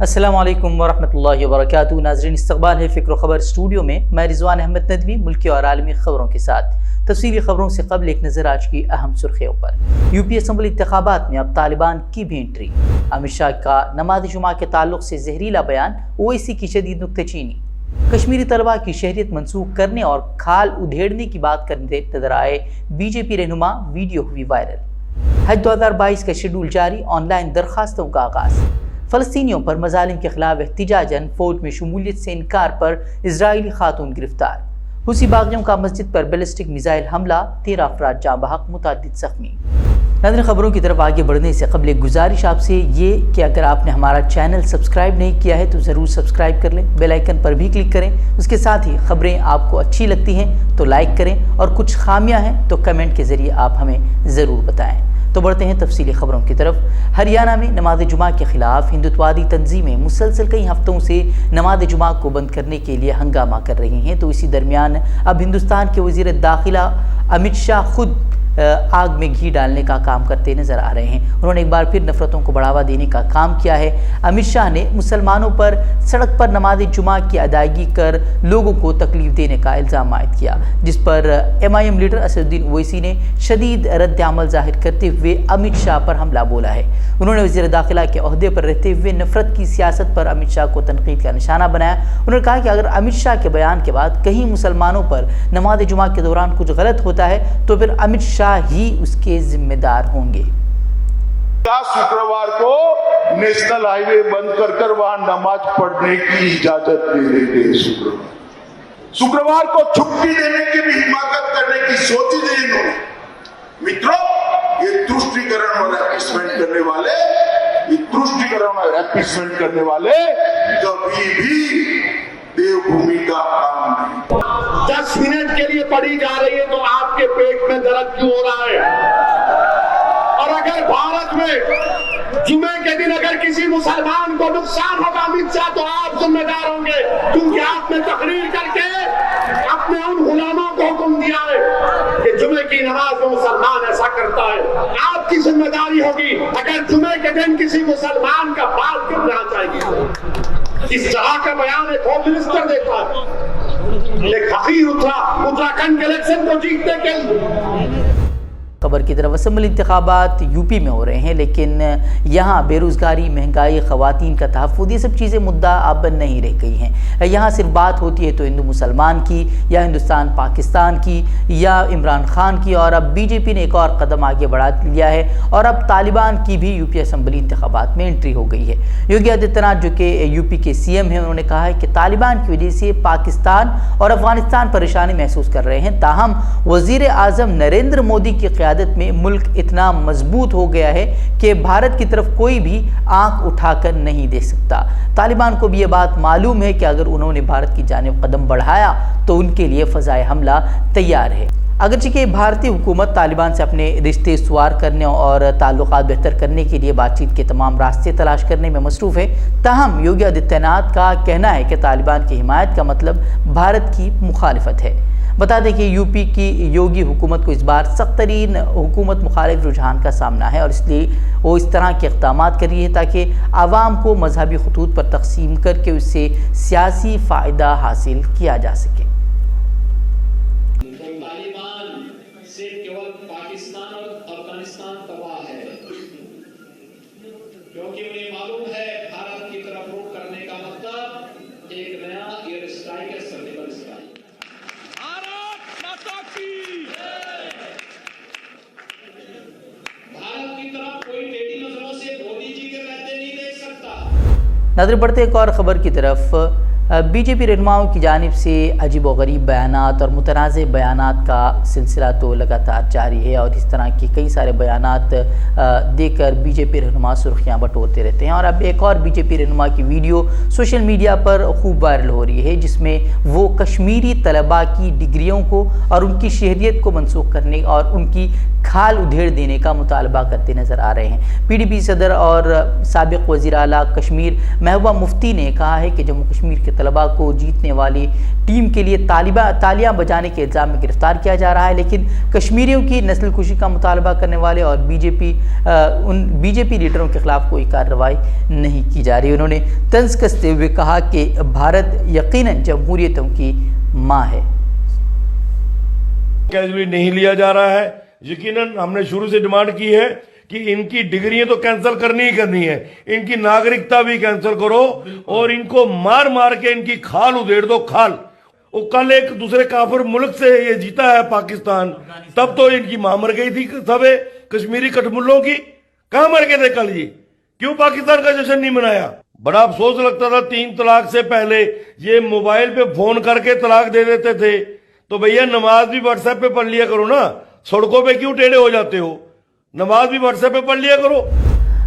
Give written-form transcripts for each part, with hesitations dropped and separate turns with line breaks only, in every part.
अस्सलाम वालेकुम वरहमतुल्लाहि वबरकातुहू। नाज़रीन, इस्तक़बाल है फ़िक्र ख़बर स्टूडियो में। मैं रिज़वान अहमद नदवी मुल्की और आलमी ख़बरों के साथ। तफ़सीली ख़बरों से कबल एक नज़र आज की अहम सुर्ख़ियों पर। यूपी असम्बली इंतख़ाबात में अब तालिबान की भी एंट्री। अमित शाह का नमाज़ जुमा के ताल्लुक़ से जहरीला बयान, ओवैसी की शदीद नुक्तेचीनी। कश्मीरी तलबा की शहरियत मनसूख करने और खाल उधेड़ने की बात करते नजर आए बीजेपी रहनुमा, वीडियो हुई वायरल। हज 2022 का शेड्यूल जारी, ऑनलाइन दरखास्तों का आगाज़। फ़लस्तीनियों पर मज़ालिम के खिलाफ एहतिजाजन फ़ौज में शमूलियत से इनकार पर इजरायली खातून गिरफ्तार। हुसी बागियों का मस्जिद पर बैलिस्टिक मिसाइल हमला, 13 अफराद जाँ बहक, मुतअद्दिद ज़ख्मी। नाज़रीन, खबरों की तरफ आगे बढ़ने से कबल एक गुजारिश आपसे ये कि अगर आपने हमारा चैनल सब्सक्राइब नहीं किया है तो ज़रूर सब्सक्राइब कर लें, बेल आइकन पर भी क्लिक करें। उसके साथ ही खबरें आपको अच्छी लगती हैं तो लाइक करें और कुछ खामियां हैं तो कमेंट के ज़रिए आप हमें ज़रूर बताएं। तो बढ़ते हैं तफसीली खबरों की तरफ। हरियाणा में नमाज जुमा के खिलाफ हिंदुत्ववादी तंजीमें मुसलसल कई हफ्तों से नमाज जुमा को बंद करने के लिए हंगामा कर रही हैं। तो इसी दरमियान अब हिंदुस्तान के वज़ीर दाखिला अमित शाह खुद आग में घी डालने का काम करते नजर आ रहे हैं। उन्होंने एक बार फिर नफरतों को बढ़ावा देने का काम किया है। अमित शाह ने मुसलमानों पर सड़क पर नमाज जुमा की अदायगी कर लोगों को तकलीफ देने का इल्ज़ाम आयद किया, जिस पर MIM लीडर असदुद्दीन ओवैसी ने शदीद रद्द अमल जाहिर करते हुए अमित शाह पर हमला बोला है। उन्होंने वज़ीर दाखिला के ओहदे पर रहते हुए नफरत की सियासत पर अमित शाह को तनकीद का निशाना बनाया। उन्होंने कहा कि अगर अमित शाह के बयान के बाद कहीं मुसलमानों पर नमाज जुमा के दौरान कुछ गलत होता है तो फिर अमित शाह ही उसके जिम्मेदार होंगे।
शुक्रवार को नेशनल हाईवे बंद कर वहां नमाज पढ़ने की इजाजत दे देते हैं। शुक्रवार को छुट्टी देने की भी हिमाकत करने की सोची थी इन्होंने। मित्रों, ये तुष्टीकरण और एपीसमेंट करने वाले, ये तुष्टीकरण और एपीसमेंट करने वाले कभी भी देवभूमि का काम नहीं।
10 मिनट के लिए पढ़ी जा रही है तो आपके पेट में दर्द क्यों हो रहा है? और अगर भारत में जुमे के दिन अगर किसी मुसलमान को नुकसान होगा अमित शाह, तो आप जिम्मेदार होंगे, क्योंकि आपने तकरीर करके अपने उन गुलामों को हुक्म दिया है कि जुमे की नमाज में मुसलमान ऐसा करता है। आपकी जिम्मेदारी होगी अगर जुमे के दिन किसी मुसलमान का बाल गिरना चाहिए। इस तरह का बयान एक होम मिनिस्टर देता है। एक फकीर उत्तराखंड के इलेक्शन को जीतने के लिए।
खबर की तरफ। असम्बली इंतखाबात यूपी में हो रहे हैं, लेकिन यहाँ बेरोज़गारी, महंगाई, ख़वातीन का तहफ़्फ़ुज़, ये सब चीज़ें मुद्दा अब नहीं रह गई हैं। यहाँ सिर्फ बात होती है तो हिंदू मुसलमान की, या हिंदुस्तान पाकिस्तान की, या इमरान खान की। और अब बीजेपी ने एक और कदम आगे बढ़ा लिया है और अब तालिबान की भी यूपी असम्बली इंतखाबात में एंट्री हो गई है। योगी आदित्यनाथ जो कि यूपी के CM हैं, उन्होंने कहा है कि तालिबान की वजह से पाकिस्तान और अफगानिस्तान परेशानी महसूस कर रहे हैं। ताहम वज़ीर आज़म नरेंद्र मोदी की में मुल्क इतना मजबूत हो गया है कि भारत की तरफ कोई भी आंख उठाकर नहीं देख सकता। तालिबान को भी ये बात मालूम है कि अगर उन्होंने भारत की जानिब कदम बढ़ाया तो उनके लिए फ़ज़ाए हमला तैयार है। अगरचे कि भारतीय हुकूमत तालिबान से अपने रिश्ते सुवार करने और ताल्लुकात बेहतर करने के लिए बातचीत के तमाम रास्ते तलाश करने में मसरूफ़ है, ताहम योगी आदित्यनाथ का कहना है कि तालिबान की हिमायत का मतलब भारत की मुखालिफत है। बता दें कि यूपी की योगी हुकूमत को इस बार सख्त तरीन हुकूमत मुखालिफ रुझान का सामना है और इसलिए वो इस तरह के इक़दाम कर रही है ताकि आवाम को मजहबी खतूत पर तकसीम करके उससे सियासी फ़ायदा हासिल किया जा सके।
तालिबान से केवल पाकिस्तान और अफगानिस्तान तबाह है, क्योंकि उन्हें मालूम है भारत की तरफ रुख करने का मतलब एक नया एयर स्ट्राइक है, सर्जिकल स्ट्राइक। भारत की तरफ कोई टेढ़ी नजरों से मोदी जी के रहते नहीं देख सकता।
नजर बढ़ते एक और ख़बर की तरफ। बीजेपी रहनुमाओं की जानिब से अजीब व गरीब बयानात और मुतनाज़ बयानात का सिलसिला तो लगातार जारी है और इस तरह के कई सारे बयानात देकर बीजेपी रहनुमा सुर्खियाँ बटोरते रहते हैं। और अब एक और बीजेपी रहनुमा की वीडियो सोशल मीडिया पर खूब वायरल हो रही है, जिसमें वो कश्मीरी तलबा की डिग्रियों को और उनकी शहरियत को मनसूख करने और उनकी खाल उधेड़ देने का मुतालबा करते नजर आ रहे हैं। PDP सदर और साबिक वज़ीर आला कश्मीर महबूबा मुफ्ती ने कहा है कि जम्मू कश्मीर के तलबा को जीतने वाली टीम के लिए तालियां बजाने के इल्ज़ाम में गिरफ्तार किया जा रहा है, लेकिन कश्मीरियों की नस्ल कुशी का मुतालबा करने वाले और उन बीजेपी लीडरों के खिलाफ कोई कार्रवाई नहीं की जा रही। उन्होंने तंज कसते हुए कहा कि भारत यकीनन जमहूरियतों की माँ है।
कैजुअली नहीं लिया जा रहा है। यकीनन हमने शुरू से डिमांड की है कि इनकी डिग्रियां तो कैंसिल करनी ही करनी है, इनकी नागरिकता भी कैंसिल करो और इनको मार मार के इनकी खाल उधेड़ दो, खाल। वो कल एक दूसरे काफिर मुल्क से ये जीता है पाकिस्तान, तब तो इनकी मां मर गई थी सबे कश्मीरी कठमुल्लों की। कहां मर गए थे कल ये? क्यों पाकिस्तान का जश्न नहीं मनाया? बड़ा अफसोस लगता था 3 तलाक से पहले ये मोबाइल पे फोन करके तलाक दे देते थे। तो भैया नमाज भी व्हाट्सएप पे पढ़ लिया करो ना, सड़कों पे क्यों टेढ़े हो जाते हो? नमाज भी व्हाट्सएप पे पढ़ लिया करो।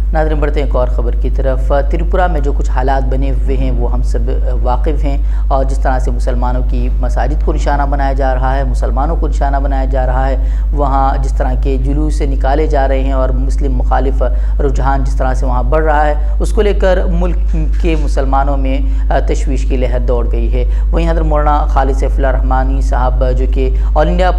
नाज़रीन बढ़ते हैं एक और ख़बर की तरफ। त्रिपुरा में जो कुछ हालात बने हुए हैं वो हम सब वाकिफ़ हैं, और जिस तरह से मुसलमानों की मसाजिद को निशाना बनाया जा रहा है, मुसलमानों को निशाना बनाया जा रहा है, वहाँ जिस तरह के जुलूस से निकाले जा रहे हैं और मुस्लिम मुखालिफ रुझान जिस तरह से वहाँ बढ़ रहा है, उसको लेकर मुल्क के मुसलमानों में तशवीश की लहर दौड़ गई है। वहीं हज़रत मौलाना खालिद सैफुल्लाह रहमानी साहब जो कि all India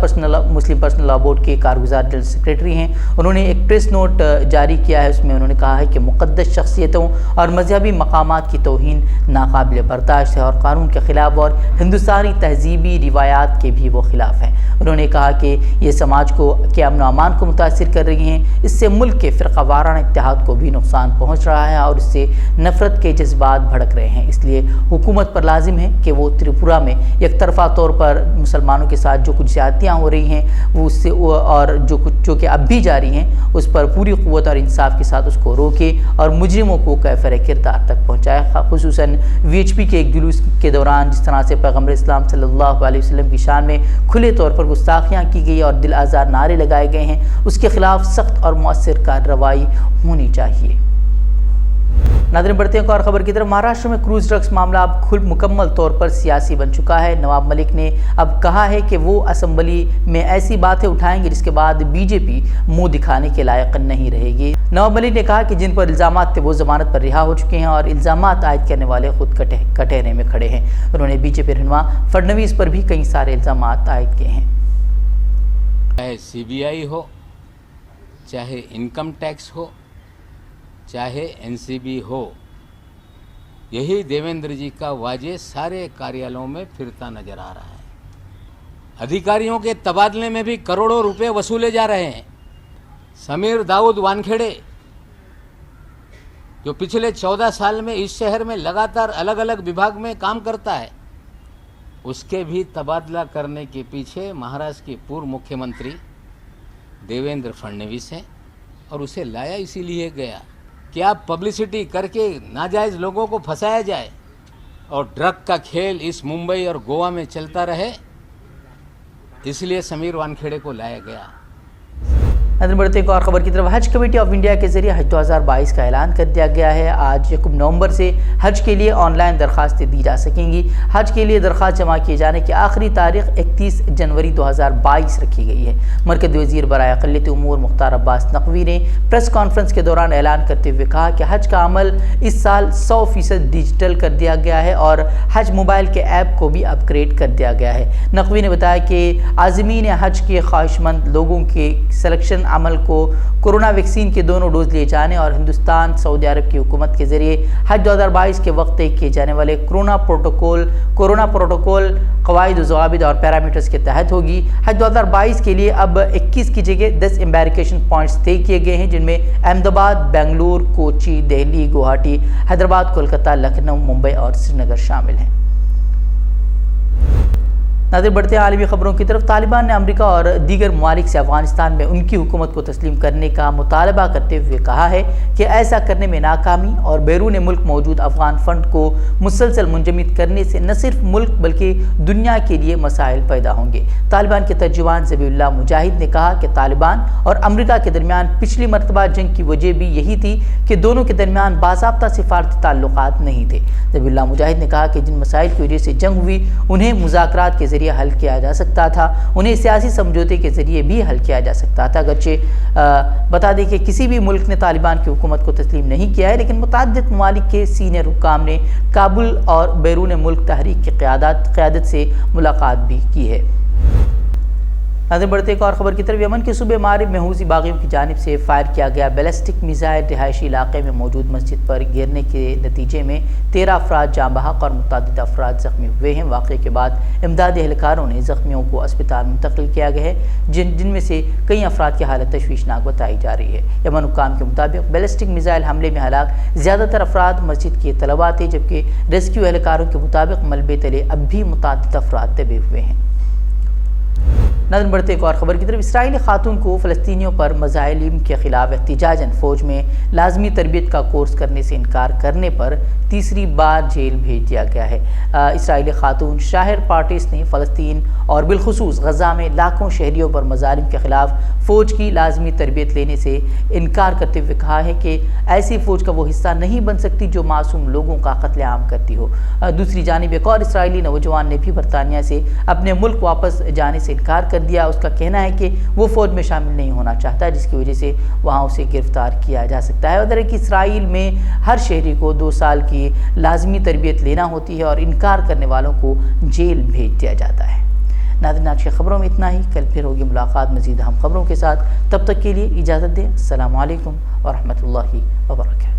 Muslim personal law board के कारगुजार जनरल सेक्रेटरी हैं, उन्होंने एक प्रेस नोट जारी किया है। उसमें उन्होंने कहा है कि मुक़द्दस शख्सियतों और मजहबी मकामात की तौहीन नाकाबिल बर्दाश्त है और कानून के ख़िलाफ़ और हिंदुस्तानी तहजीबी रिवायात के भी वो ख़िलाफ़ हैं। उन्होंने कहा कि ये समाज के अमन अमान को मुतासिर कर रही हैं, इससे मुल्क के फ़िरक़ा वाराना इत्तेहाद को भी नुकसान पहुँच रहा है और इससे नफ़रत के जज्बात भड़क रहे हैं। इसलिए हुकूमत पर लाजिम है कि वो त्रिपुरा में एक तरफ़ा तौर पर मुसलमानों के साथ जो कुछ ज़्यादतियाँ हो रही हैं वो उससे और जो कि अब भी जारी हैं उस पर पूरी क़ुव्वत और इंसाफ के साथ उसको रोके और मुजरिमों को कैफ़र किरदार तक पहुँचाए। खुसूसन VHP के एक जुलूस के दौरान जिस तरह से पैगम्बर इस्लाम सल्लल्लाहु अलैहि वसल्लम की शान में खुले तौर पर गुस्ताखियाँ की गई और दिल आज़ार नारे लगाए गए हैं, उसके खिलाफ सख्त और मौसर कार्रवाई होनी चाहिए। नाज़रीन बढ़ते हैं और ख़बर की तरफ। महाराष्ट्र में क्रूज ड्रग्स मामला अब मुकम्मल तौर पर सियासी बन चुका है। नवाब मलिक ने अब कहा है कि वो असम्बली में ऐसी बातें उठाएंगे जिसके बाद बीजेपी मुंह दिखाने के लायक नहीं रहेगी। नवाब मलिक ने कहा कि जिन पर इल्ज़ामात थे वो जमानत पर रिहा हो चुके हैं और इल्ज़ामात आयद करने वाले खुद कटहरे में खड़े हैं। उन्होंने बीजेपी रहनुमा फडणवीस पर भी कई सारे इल्ज़ामात आयद किए हैं।
चाहे CBI हो, चाहे इनकम टैक्स हो, चाहे NCB हो, यही देवेंद्र जी का वाजे सारे कार्यालयों में फिरता नजर आ रहा है। अधिकारियों के तबादले में भी करोड़ों रुपए वसूले जा रहे हैं। समीर दाऊद वानखेड़े जो पिछले 14 साल में इस शहर में लगातार अलग अलग विभाग में काम करता है, उसके भी तबादला करने के पीछे महाराष्ट्र के पूर्व मुख्यमंत्री देवेंद्र फडणवीस हैं और उसे लाया इसीलिए गया कि आप पब्लिसिटी करके नाजायज़ लोगों को फंसाया जाए और ड्रग का खेल इस मुंबई और गोवा में चलता रहे, इसलिए समीर वानखेड़े को लाया गया।
बढ़ते एक और खबर की तरफ। हज कमेटी ऑफ इंडिया के जरिए हज 2022 का ऐलान कर दिया गया है। आज 1 नवंबर से हज के लिए ऑनलाइन दरखास्तें दी जा सकेंगी। हज के लिए दरखास्त जमा किए जाने की आखिरी तारीख 31 जनवरी 2022 रखी गई है। मरकज़ी वज़ीर बराए अक़लियती उमूर मुख्तार अब्बास नकवी ने प्रेस कॉन्फ्रेंस के दौरान ऐलान करते हुए कहा कि हज का अमल इस साल 100% डिजिटल कर दिया गया है और हज मोबाइल के ऐप को भी अपग्रेड कर दिया गया है। नकवी ने बताया कि आज़मीन हज के ख्वाहिशमंद लोगों के सिलेक्शन अमल को कोरोना वैक्सीन के दोनों डोज लिए जाने और हिंदुस्तान सऊदी अरब की हुकूमत के जरिए हज 2022 के वक्त तय किए जाने वाले कोरोना प्रोटोकॉल क़वाइद ज़वाबित और पैरामीटर्स के तहत होगी। हज 2022 के लिए अब 21 की जगह 10 एम्बैरिकेशन पॉइंट्स तय किए गए हैं, जिनमें अहमदाबाद, बेंगलुरु, कोची, दिल्ली, गुवाहाटी, हैदराबाद, कोलकाता, लखनऊ, मुंबई और श्रीनगर शामिल हैं। नाज़रीन बढ़ते हैं आलमी खबरों की तरफ। तालिबान ने अमेरिका और दीगर ममालिक से अफगानिस्तान में उनकी हुकूमत को तस्लीम करने का मुतालबा करते हुए कहा है कि ऐसा करने में नाकामी और बैरून मुल्क मौजूद अफगान फंड को मुसलसल मुंजमद करने से न सिर्फ मुल्क बल्कि दुनिया के लिए मसाइल पैदा होंगे। तालिबान के तर्जुमान ज़बीहुल्लाह मुजाहिद ने कहा कि तालिबान और अमेरिका के दरमियान पिछली मरतबा जंग की वजह भी यही थी कि दोनों के दरमियान बाज़ाब्ता सिफारती ताल्लुकात नहीं थे। ज़बीहुल्लाह मुजाहिद ने कहा कि जिन मसाइल की वजह से जंग हुई उन्हें मुज़ाकरात के ज़रिए हल किया जा सकता था, उन्हें सियासी समझौते के ज़रिए भी हल किया जा सकता था। अगरचे बता दें कि किसी भी मुल्क ने तालिबान की हुकूमत को तस्लीम नहीं किया है, लेकिन मुतअद्दिद ममालिक के सीनियर हुक्काम ने काबुल और बैरून मुल्क तहरीक की क़यादत से मुलाकात भी की है। नाज़रीन, बढ़ते एक और ख़बर की तरफ। यमन के सूबे मारिब में हूसी बागियों की जानिब से फायर किया गया बैलिस्टिक मिसाइल रिहायशी इलाके में मौजूद मस्जिद पर गिरने के नतीजे में 13 अफराद जाँ बहक और मुतअद्दिद अफराद ज़ख्मी हुए हैं। वाक़े के बाद इमदादी एहलकारों ने ज़ख्मियों को अस्पताल मुंतकिल किया गया है, जिनमें से कई अफराद की हालत तशवीशनाक बताई जा रही है। यमन हुक्काम के मुताबिक बैलिस्टिक मिसाइल हमले में हलाक ज़्यादातर अफराद मस्जिद के तलबा थे, जबकि रेस्क्यू एहलकारों के मुताबिक मलबे तले अब भी मुतअद्दिद अफराद दबे हुए हैं। नाज़रीन, बढ़ते एक और ख़बर की तरफ। इसराइली खातून को फ़लस्तीनियों पर मज़ालिम के ख़िलाफ़ एहतिजाजन फ़ौज में लाजमी तरबियत का कोर्स करने से इनकार करने पर तीसरी बार जेल भेज दिया गया है। इसराइली खातून शाहिर पार्टिस ने फ़लस्तीन और बिलखुसूस गज़ा में लाखों शहरियों पर मज़ालिम के ख़िलाफ़ फ़ौज की लाजमी तरबियत लेने से इनकार करते हुए कहा है कि ऐसी फ़ौज का वो हिस्सा नहीं बन सकती जो मासूम लोगों का कत्लेआम करती हो। दूसरी जानिब एक और इसराइली नौजवान ने भी बरतानिया से अपने मुल्क वापस जाने से इनकार कर दिया। उसका कहना है कि वो फ़ौज में शामिल नहीं होना चाहता, जिसकी वजह से वहाँ उसे गिरफ्तार किया जा सकता है। उधर कि इसराइल में हर शहरी को 2 साल की लाजमी तरबियत लेना होती है और इनकार करने वालों को जेल भेज दिया जाता है। नाज़रीन, आज की खबरों में इतना ही। कल फिर होगी मुलाकात मज़ीद अहम खबरों के साथ। तब तक के लिए इजाज़त दें। अस्सलामु अलैकुम व रहमतुल्लाहि व बरकातहू।